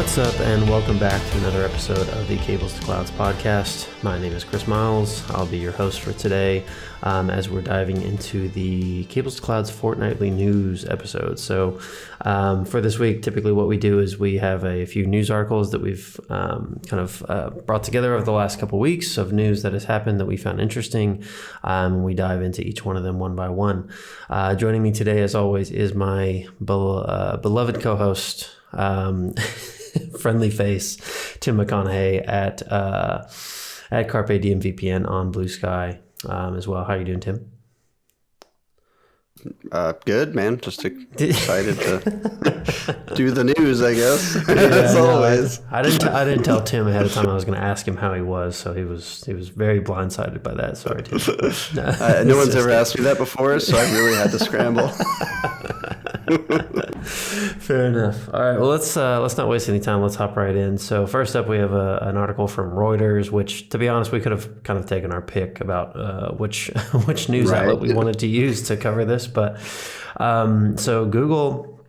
What's up, and welcome back to another episode of the Cables to Clouds podcast. My name is Chris Miles. I'll be your host for today as we're diving into the Cables to Clouds fortnightly news episode. So for this week, typically what we do is we have a few news articles that we've brought together over the last couple weeks of news that has happened that we found interesting. We dive into each one of them one by one. Joining me today, as always, is my beloved co-host, friendly face, Tim McConaughey at Carpe Diem VPN on Blue Sky as well. How are you doing, Tim? Good, man. Just excited to do the news, I guess. As always. I didn't tell Tim ahead of time I was going to ask him how he was, so he was very blindsided by that. Sorry, Tim. No one's ever asked me that before, so I really had to scramble. Fair enough. All right. Well, let's not waste any time. Let's hop right in. So first up, we have an article from Reuters, which, to be honest, we could have kind of taken our pick about which news outlet we wanted to use to cover this. But so Google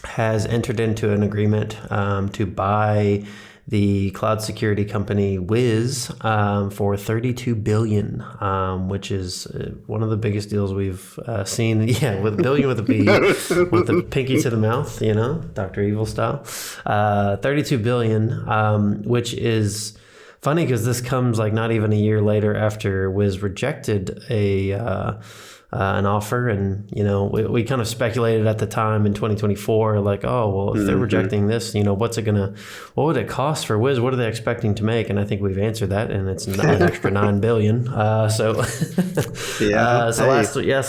has entered into an agreement to buy the cloud security company Wiz for $32 billion, which is one of the biggest deals we've seen. Yeah, with a billion with a B, with the pinky to the mouth, you know, Dr. Evil style. $32 billion, which is funny because this comes like not even a year later after Wiz rejected an offer, and you know we kind of speculated at the time in 2024, like, oh well, if they're rejecting this, you know, what would it cost for Wiz? What are they expecting to make? And I think we've answered that, and it's an extra $9 billion. Last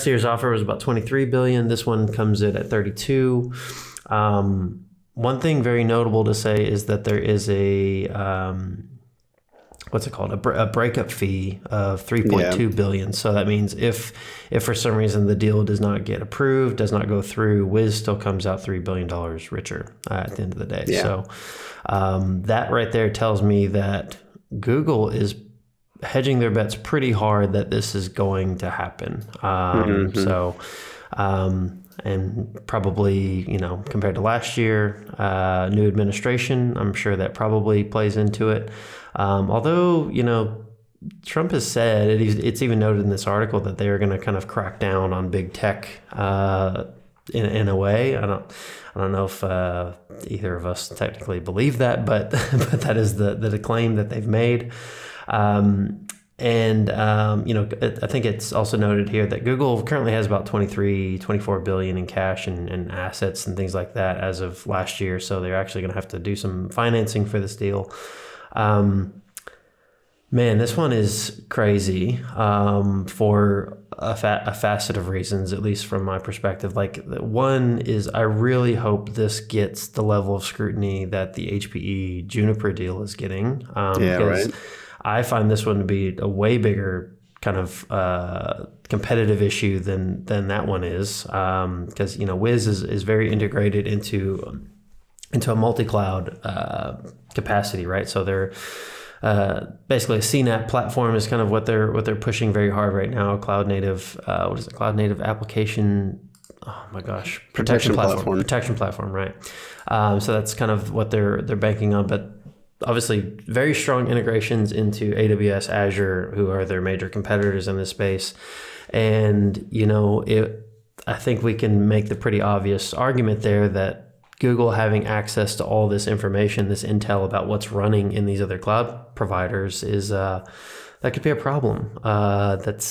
year's offer was about $23 billion. This one comes in at $32. One thing very notable to say is that there is a what's it called? A breakup fee of $3.2 billion. So that means if for some reason the deal does not get approved, does not go through, Wiz still comes out $3 billion richer at the end of the day. Yeah. So that right there tells me that Google is hedging their bets pretty hard that this is going to happen. And probably, you know, compared to last year, new administration, I'm sure that probably plays into it. Although, you know, Trump has said, it's even noted in this article that they are going to kind of crack down on big tech in a way. I don't know if either of us technically believe that, but that is the claim that they've made. You know, I think it's also noted here that Google currently has about 24 billion in cash and assets and things like that as of last year. So they're actually going to have to do some financing for this deal. Man, this one is crazy for a facet of reasons, at least from my perspective. Like, one is I really hope this gets the level of scrutiny that the HPE Juniper deal is getting. Because I find this one to be a way bigger kind of competitive issue than that one is, because you know Wiz is very integrated into a multi-cloud capacity, right? So they're basically a CNAP platform is kind of what they're pushing very hard right now. Cloud native, Cloud native application. Oh my gosh, protection platform, right? So that's kind of what they're banking on, but obviously very strong integrations into AWS, Azure, who are their major competitors in this space. And, you know, I think we can make the pretty obvious argument there that Google having access to all this information, this intel about what's running in these other cloud providers is that could be a problem. They've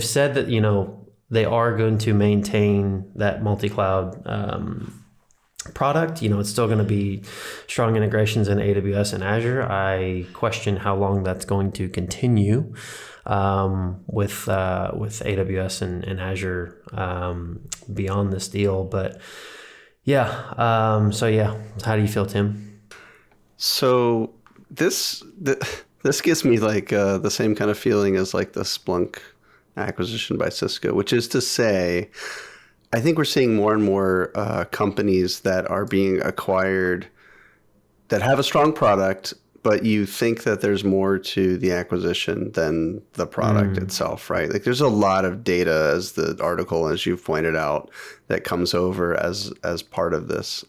said that, you know, they are going to maintain that multi-cloud product. You know, it's still going to be strong integrations in AWS and Azure. I question how long that's going to continue with AWS and Azure beyond this deal. But yeah, how do you feel, Tim? So this gives me like the same kind of feeling as like the Splunk acquisition by Cisco, which is to say, I think we're seeing more and more companies that are being acquired that have a strong product, but you think that there's more to the acquisition than the product itself, right? Like there's a lot of data, as the article, as you've pointed out, that comes over as part of this.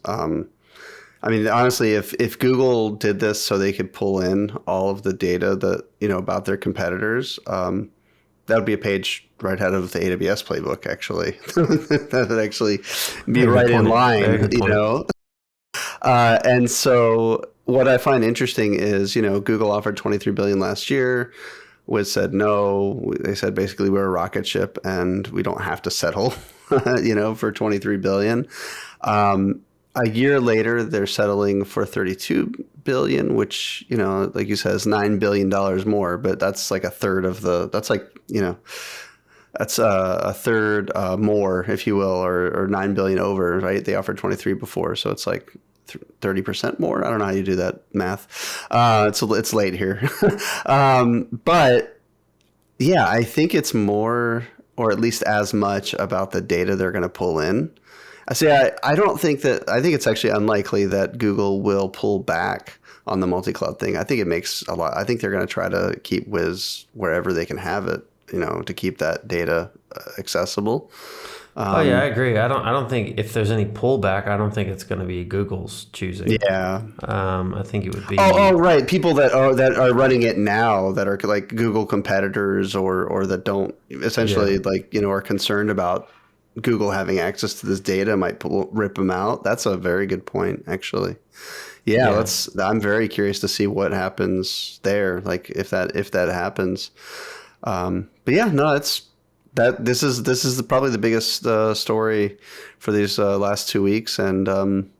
I mean, honestly, if Google did this so they could pull in all of the data that, about their competitors, that would be a page right out of the AWS playbook, actually. That would actually be Very good right in point. Very line, good point. And so what I find interesting is, Google offered 23 billion last year. Wiz said no. They said basically we're a rocket ship and we don't have to settle, for 23 billion. A year later, they're settling for 32 billion, which, like you said, is $9 billion more. But that's like a third of the. That's like, that's a third more, if you will, or 9 billion over. Right? They offered 23 before, so it's like 30% more. I don't know how you do that math. It's late here, but yeah, I think it's more, or at least as much, about the data they're going to pull in. I don't think that. I think it's actually unlikely that Google will pull back on the multi-cloud thing. I think it makes a lot. I think they're going to try to keep Wiz wherever they can have it, to keep that data accessible. Oh yeah, I agree. I don't think if there's any pullback, I don't think it's going to be Google's choosing. Yeah. I think it would Oh, be. right. People that are running it now that are like Google competitors or that don't Yeah. essentially are concerned about Google having access to this data might rip them out. That's a very good point, actually. Yeah, Yeah. I'm very curious to see what happens there. Like if that happens. But yeah, no, this is probably the biggest story for these last 2 weeks, and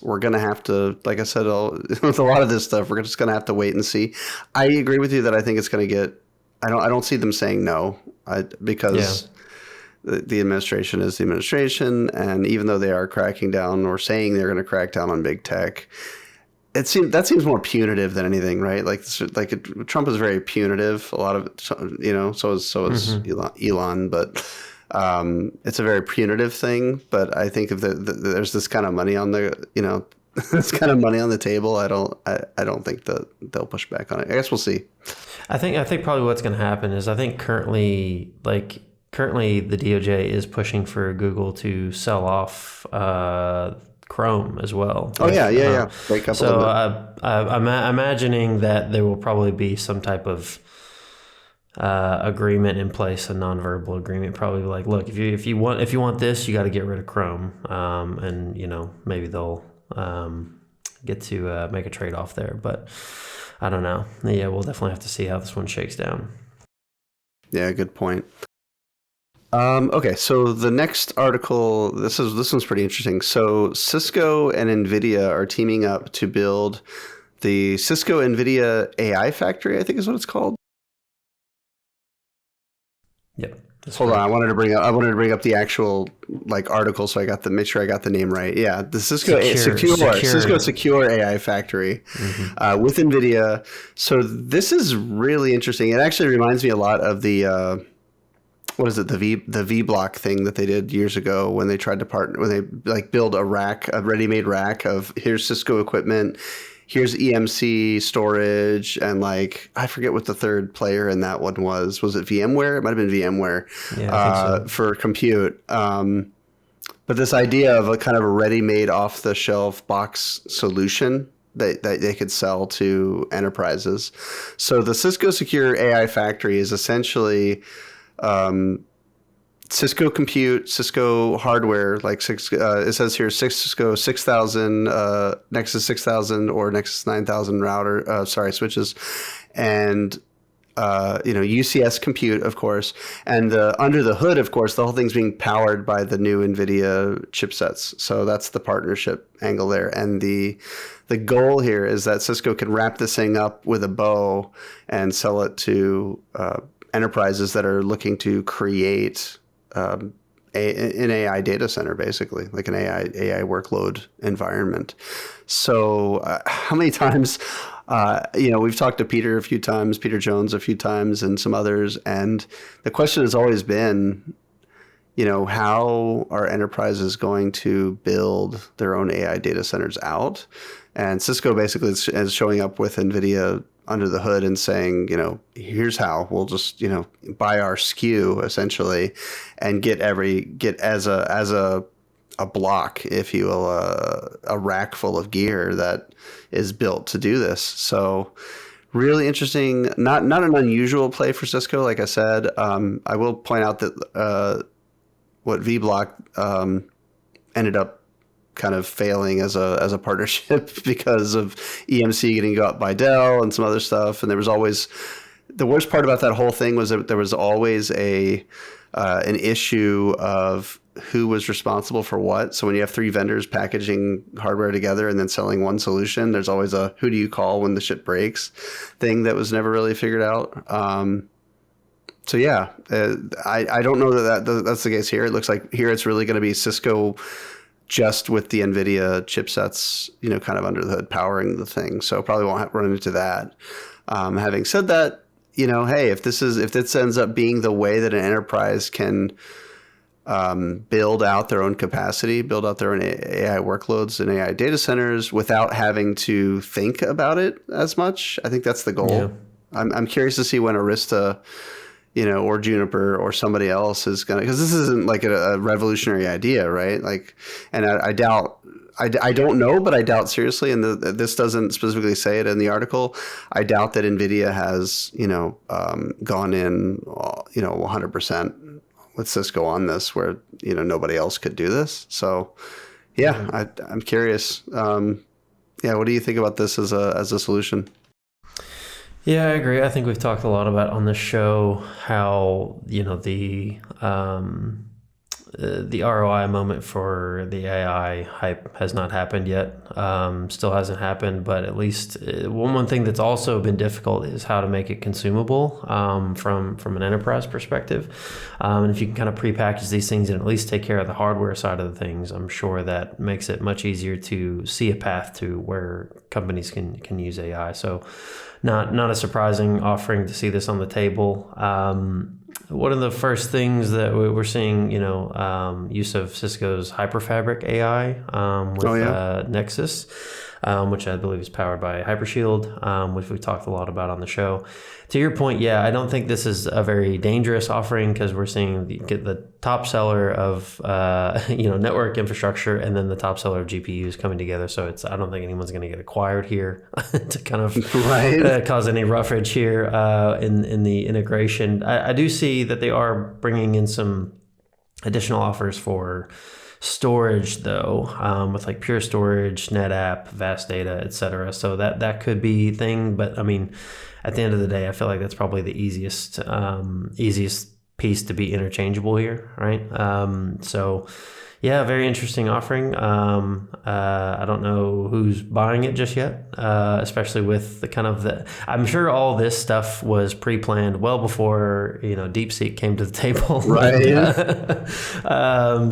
we're gonna have to, like I said, with a lot of this stuff, we're just gonna have to wait and see. I agree with you that I think it's gonna get. I don't see them saying no, Yeah. because the administration is the administration, and even though they are cracking down or saying they're going to crack down on big tech, that seems more punitive than anything, right? Trump is very punitive. A lot of so is Elon, but it's a very punitive thing. But I think if there's this kind of money on the this kind of money on the table, I don't think that they'll push back on it. I guess we'll see. I think probably what's going to happen is I think currently the DOJ is pushing for Google to sell off Chrome as well. Oh yeah, yeah, yeah. Break up a So little bit. I'm imagining that there will probably be some type of agreement in place, a nonverbal agreement, probably like, look, if you want this, you got to get rid of Chrome, and maybe they'll get to make a trade off there, but I don't know. Yeah, we'll definitely have to see how this one shakes down. Yeah, good point. Okay, so the next article, this one's pretty interesting. So Cisco and NVIDIA are teaming up to build the Cisco NVIDIA AI factory, I think is what it's called. Yep. That's Hold on, correct. I wanted to bring up the actual article, so make sure I got the name right. Yeah, the Cisco Secure. Secure AI factory Mm-hmm. with NVIDIA. So this is really interesting. It actually reminds me a lot of the what is it, the V block thing that they did years ago when they tried to partner, when they build a ready-made rack of, here's Cisco equipment, here's EMC storage, and I forget what the third player in that one was. Was it VMware? It might have been VMware Yeah, I think so. for compute. But this idea of a kind of a ready-made off-the-shelf box solution that they could sell to enterprises. So the Cisco Secure AI Factory is essentially Cisco compute, Cisco hardware, it says here Cisco 6000, Nexus 6000 or Nexus 9000 switches, and UCS compute, of course, and under the hood, of course, the whole thing's being powered by the new NVIDIA chipsets. So that's the partnership angle there, and the goal here is that Cisco can wrap this thing up with a bow and sell it to enterprises that are looking to create an AI data center, basically, like an AI workload environment. So how many times, we've talked to Peter a few times, Peter Jones a few times, and some others, and the question has always been, how are enterprises going to build their own AI data centers out? And Cisco basically is showing up with NVIDIA under the hood and saying, here's how. We'll just, buy our SKU essentially, and get as a a block, if you will, a rack full of gear that is built to do this. So really interesting. Not an unusual play for Cisco, like I said. I will point out that what VBlock ended up kind of failing as a partnership because of EMC getting got by Dell and some other stuff. And there was always, the worst part about that whole thing was that there was always an issue of who was responsible for what. So when you have three vendors packaging hardware together and then selling one solution, there's always a who do you call when the shit breaks thing that was never really figured out. So yeah, I don't know that's the case here. It looks like here it's really going to be Cisco just with the NVIDIA chipsets, kind of under the hood powering the thing. So probably won't run into that. Having said that, hey, if this ends up being the way that an enterprise can build out their own capacity, build out their own AI workloads and AI data centers without having to think about it as much, I think that's the goal. Yeah. I'm curious to see when Arista, or Juniper or somebody else is going to, because this isn't like a revolutionary idea, right? Like, and I doubt, I don't know, but I doubt seriously, and this doesn't specifically say it in the article, I doubt that NVIDIA has, gone in, 100% with Cisco on this where, nobody else could do this. So yeah, I'm curious. What do you think about this as a solution? Yeah, I agree. I think we've talked a lot about on the show how, the ROI moment for the AI hype has not happened yet. Still hasn't happened, but at least one thing that's also been difficult is how to make it consumable from an enterprise perspective. And if you can kind of prepackage these things and at least take care of the hardware side of the things, I'm sure that makes it much easier to see a path to where companies can use AI. So not a surprising offering to see this on the table. One of the first things that we're seeing, use of Cisco's Hyperfabric AI with Nexus, which I believe is powered by Hypershield, which we talked a lot about on the show. To your point, I don't think this is a very dangerous offering because we're seeing the top seller of network infrastructure and then the top seller of GPUs coming together. So I don't think anyone's going to get acquired here to kind of cause any roughage here in the integration. I do see that they are bringing in some additional offers for storage though, with like Pure Storage, NetApp, Vast Data, etc. So that could be a thing, but I mean, at the end of the day, I feel like that's probably the easiest piece to be interchangeable here, right? So yeah, very interesting offering. I don't know who's buying it just yet, especially with I'm sure all this stuff was pre-planned well before, DeepSeek came to the table. Right. I'm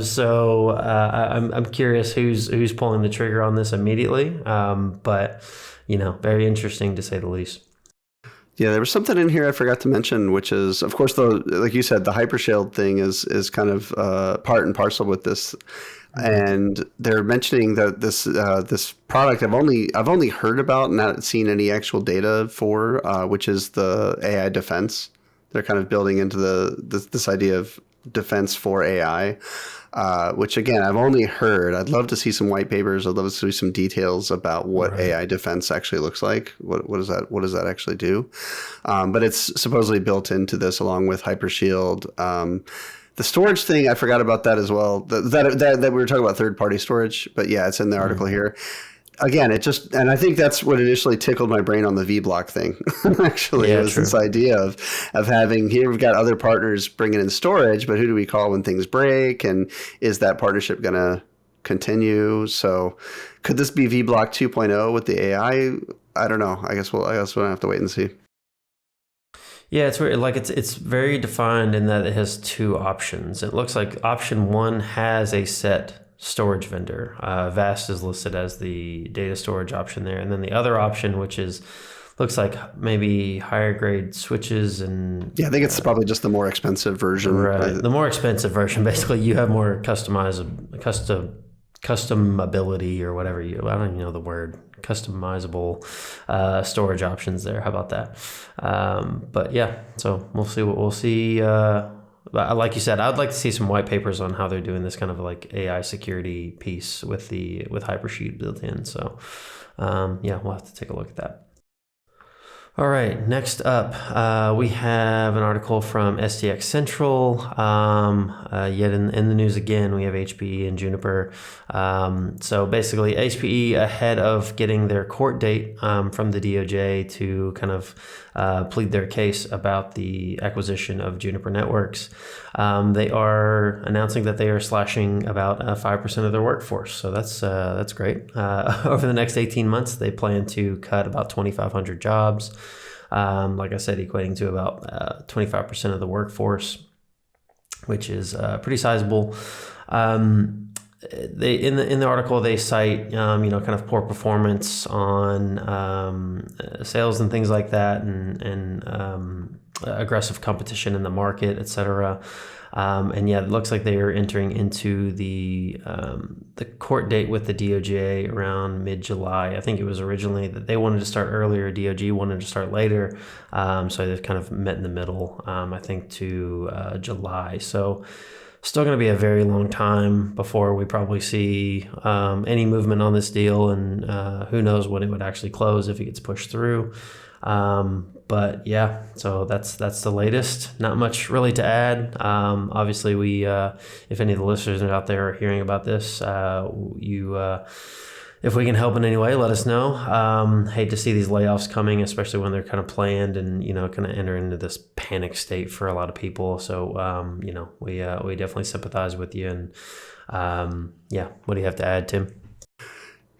curious who's pulling the trigger on this immediately. But very interesting to say the least. Yeah, there was something in here I forgot to mention, which is, of course, like you said, the Hypershield thing is kind of part and parcel with this, and they're mentioning that this product I've only heard about and not seen any actual data for, which is the AI defense. They're kind of building into this idea of defense for AI. Which again, I've only heard. I'd love to see some white papers. I'd love to see some details about what AI defense actually looks like. What does that actually do? But it's supposedly built into this along with Hypershield. The storage thing, I forgot about that as well. That we were talking about third-party storage, but yeah, it's in the article here. Again, and I think that's what initially tickled my brain on the VBlock thing. Actually, was this idea of having here we've got other partners bringing in storage, but who do we call when things break? And is that partnership going to continue? So, could this be VBlock 2.0 with the AI? I don't know. I guess we'll have to wait and see. Yeah, it's weird. Like it's very defined in that it has two options. It looks like option one has a set storage vendor. Vast is listed as the data storage option there, and then the other option, which looks like maybe higher grade switches and I think it's probably just the more expensive version. Right, the more expensive version. Basically, you have more customability or whatever I don't even know the word. Customizable storage options there. How about that? But yeah, so we'll see what we'll see. like you said, I'd like to see some white papers on how they're doing this kind of like AI security piece with Hypersheet built in. So yeah, we'll have to take a look at that. All right, next up, we have an article from SDX Central. Yet in the news again, we have HPE and Juniper. So basically, HPE ahead of getting their court date from the DOJ to kind of plead their case about the acquisition of Juniper Networks. They are announcing that they are slashing about 5% of their workforce. So that's great. Over the next 18 months, they plan to cut about 2,500 jobs. Like I said, equating to about 25% of the workforce, which is pretty sizable. They in the article they cite kind of poor performance on sales and things like that, and aggressive competition in the market, etc. And yeah, it looks like they are entering into the court date with the DOJ around mid-July. I think it was originally that they wanted to start earlier, DOJ wanted to start later. So they've kind of met in the middle, I think, to July. So still going to be a very long time before we probably see any movement on this deal, and who knows when it would actually close if it gets pushed through. But yeah, so that's the latest. Not much really to add. Obviously, we if any of the listeners out there are hearing about this, if we can help in any way, let us know. Hate to see these layoffs coming, especially when they're kind of planned and kind of enter into this panic state for a lot of people. So we definitely sympathize with you. And yeah, what do you have to add, Tim?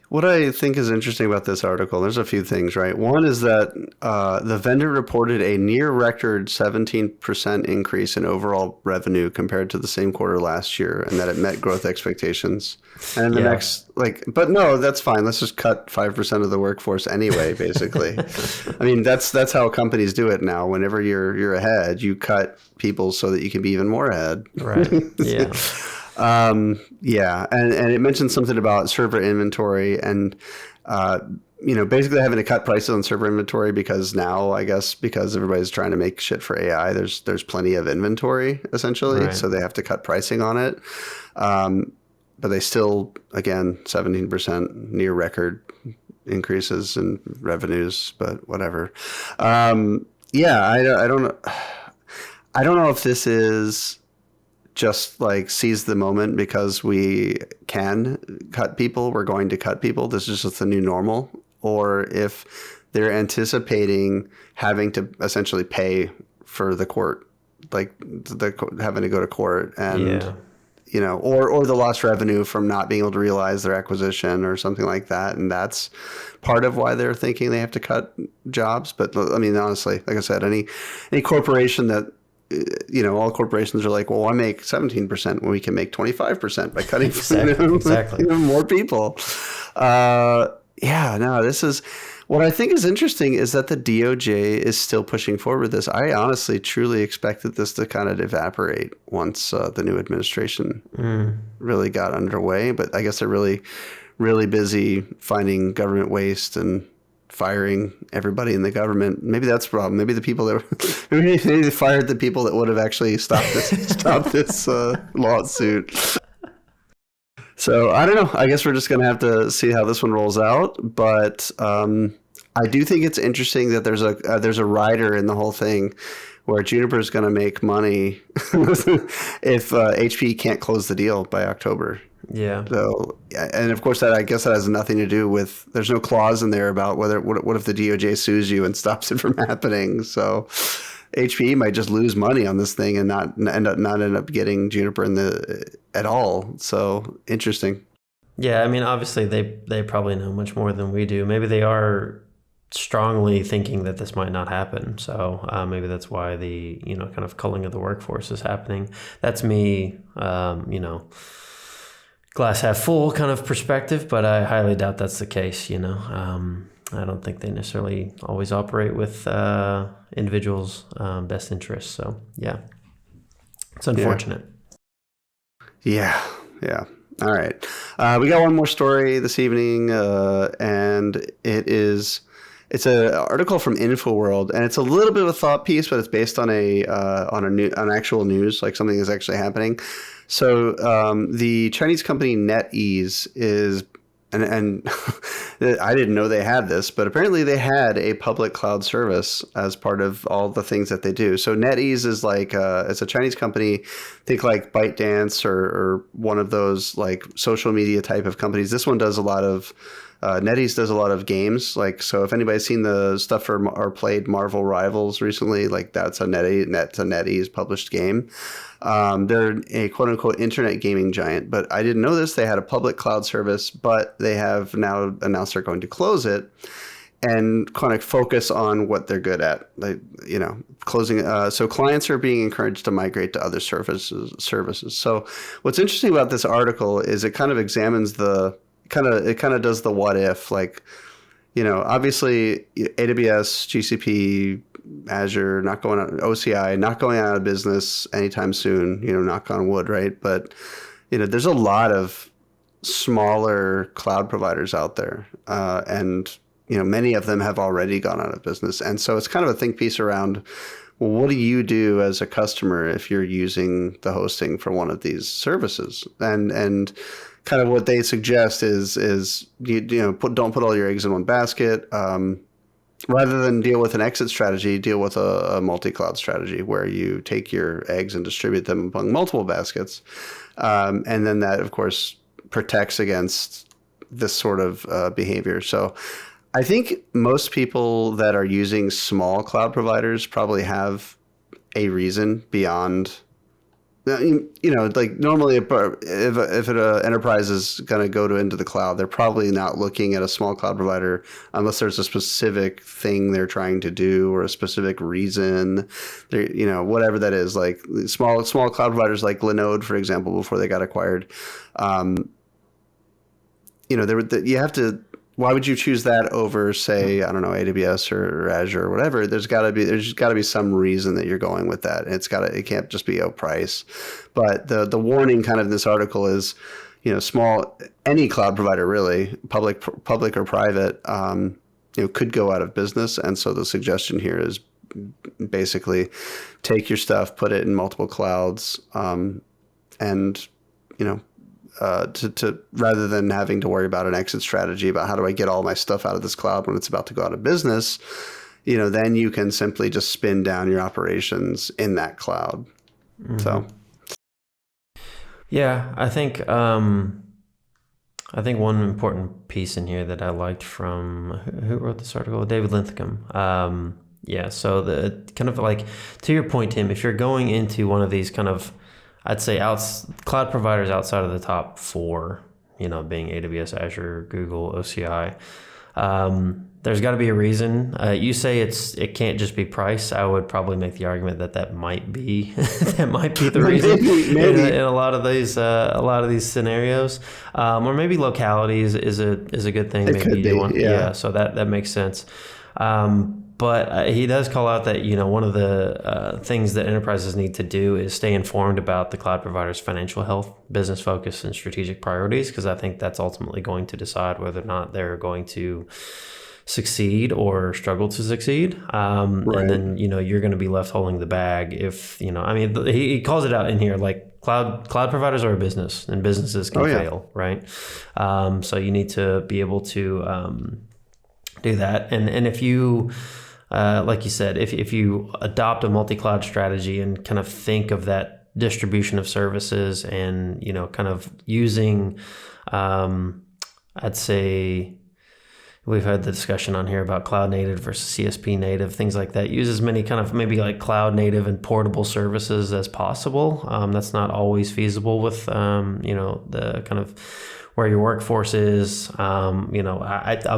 What I think is interesting about this article, there's a few things, right? One is that the vendor reported a near record 17% increase in overall revenue compared to the same quarter last year, and that it met growth expectations. And the next, but no, that's fine. Let's just cut 5% of the workforce anyway, basically. I mean, that's how companies do it now. Whenever you're ahead, you cut people so that you can be even more ahead. Right. Yeah. And it mentioned something about server inventory and, basically having to cut prices on server inventory because now, I guess, because everybody's trying to make shit for AI, there's plenty of inventory essentially. Right. So they have to cut pricing on it. But they still, again, 17% near record increases in revenues, but whatever. I don't know if this is just like seize the moment because we can cut people, we're going to cut people, this is just the new normal, or if they're anticipating having to essentially pay for the court, like having to go to court and, or the lost revenue from not being able to realize their acquisition or something like that. And that's part of why they're thinking they have to cut jobs. But I mean, honestly, like I said, any corporation that, all corporations are like, well, why make 17% when we can make 25% by cutting exactly. More people? This is what I think is interesting is that the DOJ is still pushing forward this. I honestly, truly expected this to kind of evaporate once the new administration really got underway. But I guess they're really, really busy finding government waste and firing everybody in the government. Maybe that's the problem. Maybe the people maybe they fired the people that would have actually stopped this lawsuit. So I don't know. I guess we're just going to have to see how this one rolls out. But I do think it's interesting that there's a rider in the whole thing where Juniper is going to make money if HP can't close the deal by October. Yeah. So, and of course I guess that has nothing to do with, there's no clause in there about what if the DOJ sues you and stops it from happening. So HPE might just lose money on this thing and not end up getting Juniper at all. So interesting. Yeah. I mean, obviously they probably know much more than we do. Maybe they are strongly thinking that this might not happen. So maybe that's why the, kind of culling of the workforce is happening. That's me, glass half full kind of perspective, but I highly doubt that's the case. I don't think they necessarily always operate with individuals' best interests. So yeah, it's unfortunate. Yeah. All right. We got one more story this evening, and it is It's an article from InfoWorld, and it's a little bit of a thought piece, but it's based on on actual news, like something that's actually happening. So the Chinese company NetEase is, and I didn't know they had this, but apparently they had a public cloud service as part of all the things that they do. So NetEase is like it's a Chinese company. Think like ByteDance or one of those like social media type of companies. This one does a lot of. NetEase does a lot of games, like so. If anybody's seen the stuff for or played Marvel Rivals recently, like that's a NetEase published game. They're a quote unquote internet gaming giant, but I didn't know this. They had a public cloud service, but they have now announced they're going to close it and kind of focus on what they're good at. Like, closing. So clients are being encouraged to migrate to other services. So what's interesting about this article is it kind of examines it kind of does the what if, like, obviously AWS, GCP, Azure, OCI, not going out of business anytime soon, knock on wood, right? But, there's a lot of smaller cloud providers out there. And, many of them have already gone out of business. And so it's kind of a think piece around, well, what do you do as a customer if you're using the hosting for one of these services? And kind of what they suggest is don't put all your eggs in one basket. Rather than deal with an exit strategy, deal with a multi-cloud strategy where you take your eggs and distribute them among multiple baskets. And then that, of course, protects against this sort of behavior. So I think most people that are using small cloud providers probably have a reason beyond, like normally if an enterprise is going to go into the cloud, they're probably not looking at a small cloud provider unless there's a specific thing they're trying to do or a specific reason. Whatever that is, like small cloud providers like Linode, for example, before they got acquired. You have to. Why would you choose that over, say, I don't know, AWS or Azure or whatever? There's got to be some reason that you're going with that. It can't just be price. But the warning kind of in this article is, any cloud provider really, public or private, could go out of business. And so the suggestion here is basically take your stuff, put it in multiple clouds, and to rather than having to worry about an exit strategy about how do I get all my stuff out of this cloud when it's about to go out of business, then you can simply just spin down your operations in that cloud. Mm-hmm. So, yeah, I think one important piece in here that I liked from who wrote this article, David Linthicum. So the kind of like to your point, Tim, if you're going into one of these kind of, I'd say cloud providers outside of the top four, being AWS, Azure, Google, OCI. There's got to be a reason. You say it can't just be price. I would probably make the argument that might be the reason maybe. In a lot of these scenarios, or maybe locality is a good thing. It maybe could be, yeah. So that makes sense. But he does call out that, one of the things that enterprises need to do is stay informed about the cloud provider's financial health, business focus, and strategic priorities, because I think that's ultimately going to decide whether or not they're going to succeed or struggle to succeed. Right. And then, you're going to be left holding the bag if, he calls it out in here, like cloud providers are a business and businesses can fail, right? So you need to be able to do that. And if you... like you said, if you adopt a multi-cloud strategy and kind of think of that distribution of services and, kind of using, I'd say we've had the discussion on here about cloud native versus CSP native, things like that. Use as many kind of maybe like cloud native and portable services as possible. That's not always feasible with, the kind of where your workforce is. I'll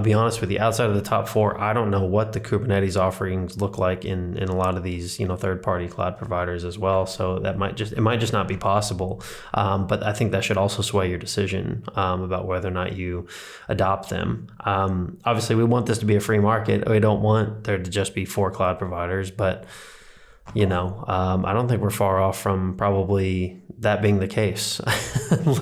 be honest with you, outside of the top four, I don't know what the Kubernetes offerings look like in a lot of these, third-party cloud providers as well. So it might just not be possible. But I think that should also sway your decision about whether or not you adopt them. Obviously, we want this to be a free market. We don't want there to just be 4 cloud providers, but I don't think we're far off from probably that being the case. We've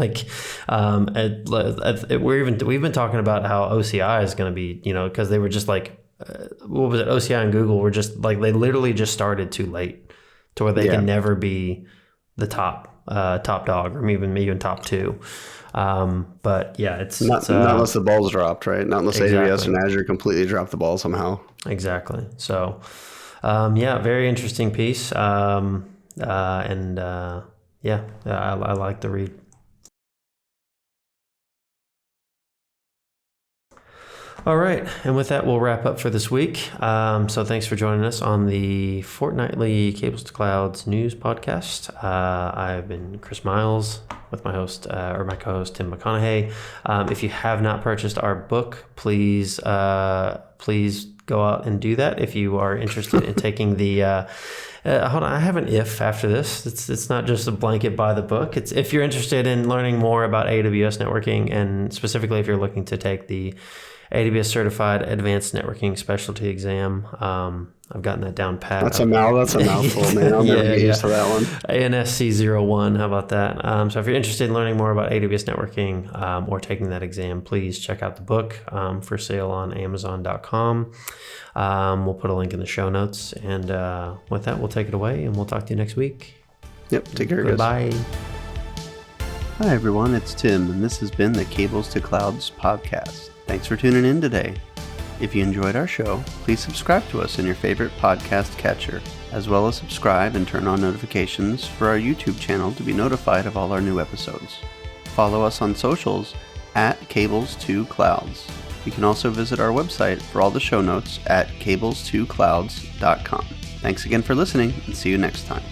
been talking about how OCI is going to be, because they were just like what was it? OCI and Google were just like, they literally just started too late to where they can never be the top dog, or even top two. But yeah, it's not unless the ball's dropped, right? Not unless AWS and Azure completely dropped the ball somehow. Exactly. So, very interesting piece. I like the read. All right, and with that, we'll wrap up for this week. So thanks for joining us on the fortnightly Cables to Clouds news podcast. I've been Chris Miles with my co-host Tim McConaughey. If you have not purchased our book, please go out and do that. If you are interested in taking the hold on, I have an if after this. It's not just a blanket buy the book. It's if you're interested in learning more about AWS networking, and specifically if you're looking to take the AWS Certified Advanced Networking Specialty Exam. I've gotten that down pat. That's a mouthful, man. I'll never get used to that one. ANSC01, how about that? So if you're interested in learning more about AWS networking or taking that exam, please check out the book for sale on Amazon.com. We'll put a link in the show notes. And with that, we'll take it away, and we'll talk to you next week. Yep, take care, guys. Bye. Hi, everyone. It's Tim, and this has been the Cables to Clouds podcast. Thanks for tuning in today. If you enjoyed our show, please subscribe to us in your favorite podcast catcher, as well as subscribe and turn on notifications for our YouTube channel to be notified of all our new episodes. Follow us on socials at Cables2Clouds. You can also visit our website for all the show notes at cables2clouds.com. Thanks again for listening, and see you next time.